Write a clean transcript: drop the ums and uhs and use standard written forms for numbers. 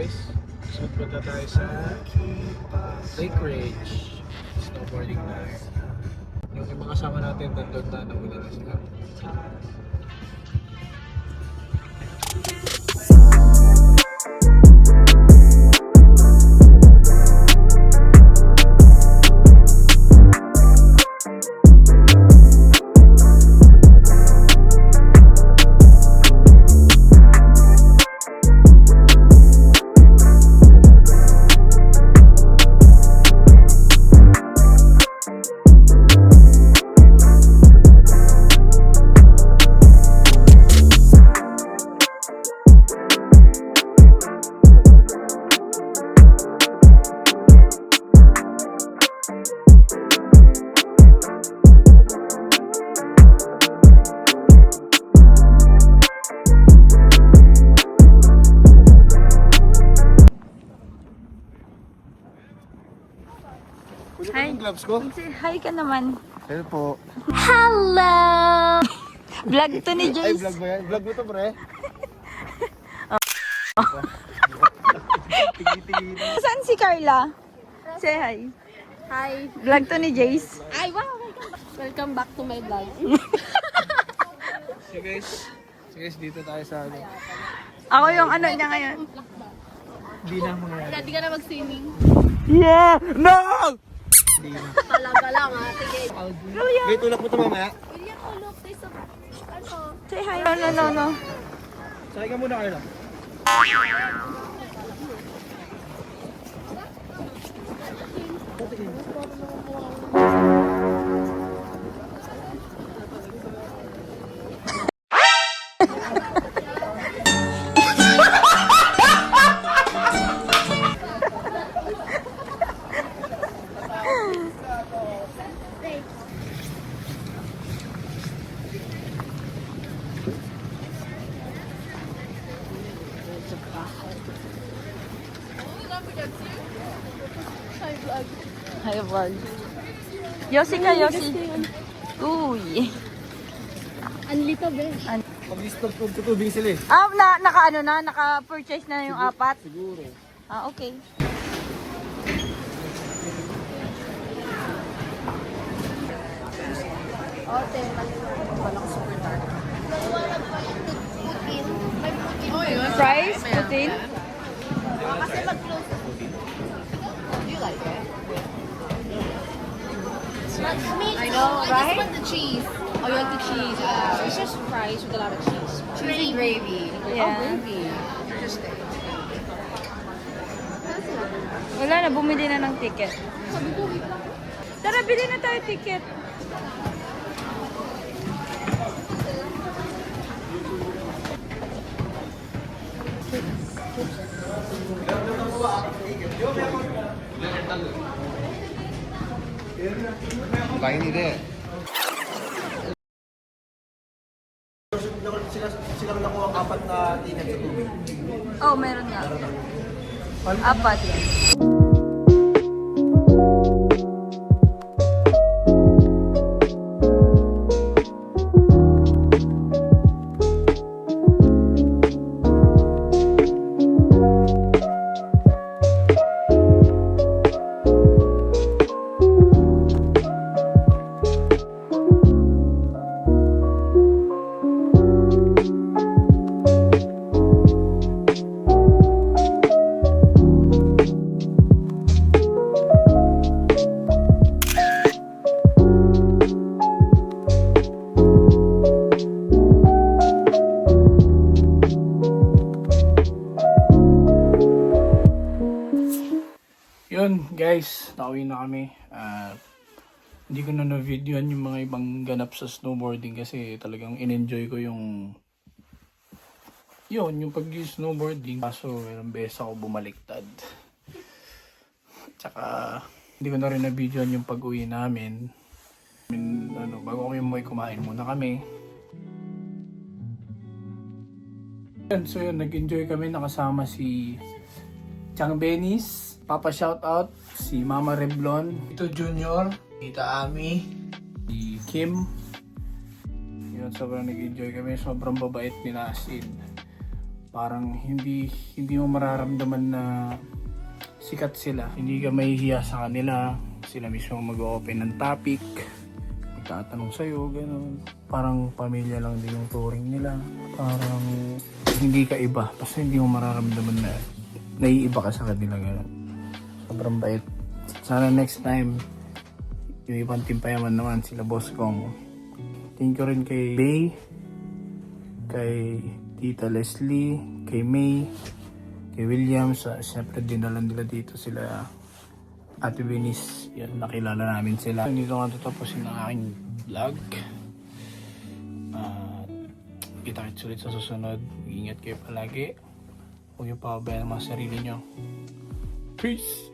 guys. So punta tayo sa Lake Ridge. Snowboarding na. Yung mga kasama natin nandun na nauna na sila. Hi. Gloves ko? Hi ka naman. Hello po. Hello! Vlog to ni Ay, Jace. vlog ba yan? Vlog mo to, pre? Saan si Carla? Say hi. Hi. Vlog to ni Jace. Ay, wow. Welcome back to my vlog. So guys, dito tayo sa ano. Ako yung ano niya ngayon. Hindi na mga yan. Hindi ka na mag-swimming. Yeah! No! Hindi na. Talaga lang ha. Sige. May tulak mo ito mamaya. William, look. There's a... Ano? Say hi. No. Sakay ka muna, Carla. Hi vlog. Yossi ka, Yossi. Uy. Anlito, besh. Pag-stop ko tutubing sila eh. Naka-purchase na yung apat? Siguro. Ah, okay. Fries, putin. Kasi mag-close. I know, right? I just want the cheese. Oh, you like the cheese? Yeah. It's just fries with a lot of cheese. Cheesy gravy. Yeah. Oh, gravy. Interesting. Wala na, bumili na ng ticket. Tara, bili na tayo ticket. Kain nila eh. Sila nakuha apat na ticket sa tubig. Oh, meron nga. Apat. Yun guys, nauwi na kami. Hindi ko na na-videoan yung mga ibang ganap sa snowboarding kasi talagang in-enjoy ko yung pag-snowboarding. Kaso ilang beses ako bumaliktad. Tsaka hindi ko na rin na-videoan yung pag-uwi namin. Bago kami umuwi, kumain muna kami. So yun, nag-enjoy kami, nakasama si Chang Benis, Papa Shoutout, si Mama Reblon, Tito Junior, Tita Ami, si Kim. Yun, sobrang nag-enjoy kami, sobrang babait ni Nasin. Parang hindi mo mararamdaman na sikat sila. Hindi ka mahihiya sa kanila. Sila mismo mag-open ng topic. Magtatanong sa'yo, gano'n. Parang pamilya lang din yung touring nila. Parang hindi ka iba. Basta hindi mo mararamdaman na naiiba ka sa kanila, gano'n. Sobrang bait. Sana next time, yung ibang timpayaman naman, sila Boss Kong. Thank you rin kay Bay, kay Tita Leslie, kay May, kay William. Siyempre dinalan nila dito sila Ate Venice. Yan, nakilala namin sila. Dito nga tatapusin ang aking vlog. Kita-kits ulit sa susunod. Ingat kayo palagi. Huwag niyo pababayaan ang mga sarili niyo. Peace!